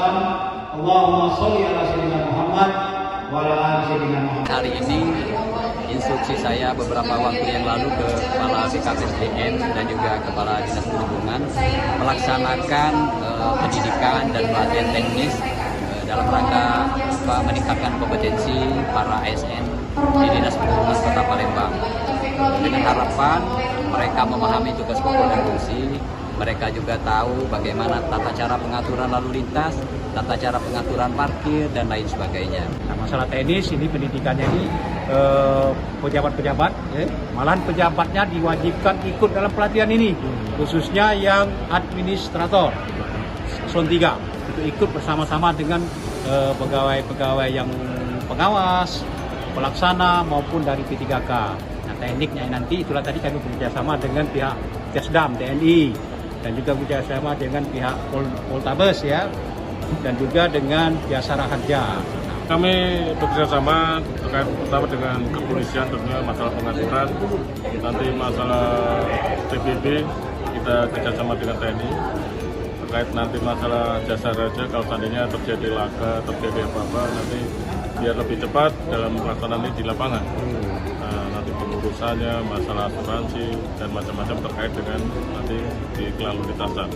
Allahumma sholli ala sayyidina Muhammad wa ala ali sayyidina Muhammad. Hari ini instruksi saya beberapa waktu yang lalu ke Kepala BKPSDM dan juga Kepala Dinas Perhubungan melaksanakan pendidikan dan pelatihan teknis dalam rangka meningkatkan kompetensi para ASN di Dinas Perhubungan Kota Palembang. Dengan harapan mereka memahami tugas pokok dan fungsi, mereka juga tahu bagaimana tata cara pengaturan lalu lintas, tata cara pengaturan parkir, dan lain sebagainya. Nah, masalah teknis ini pendidikannya ini pejabat-pejabat, malahan pejabatnya diwajibkan ikut dalam pelatihan ini, khususnya yang administrator, eselon 3, itu ikut bersama-sama dengan pegawai-pegawai yang pengawas, pelaksana maupun dari P3K. Nah, tekniknya nanti itulah tadi kami bekerjasama dengan pihak Kesdam, TNI, dan juga bekerjasama dengan pihak Poltabes ya, dan juga dengan Jasara Harja. Kami bekerjasama terkait pertama dengan kepolisian tentunya masalah pengaturan, nanti masalah TBB kita kerjasama dengan TNI, terkait nanti masalah Jasara Harja kalau seandainya terjadi laka, terjadi apa-apa nanti biar lebih cepat dalam pelaksanaan ini di lapangan. Nanti pengurusannya, masalah asuransi dan macam-macam terkait dengan nanti di lalu lintasan.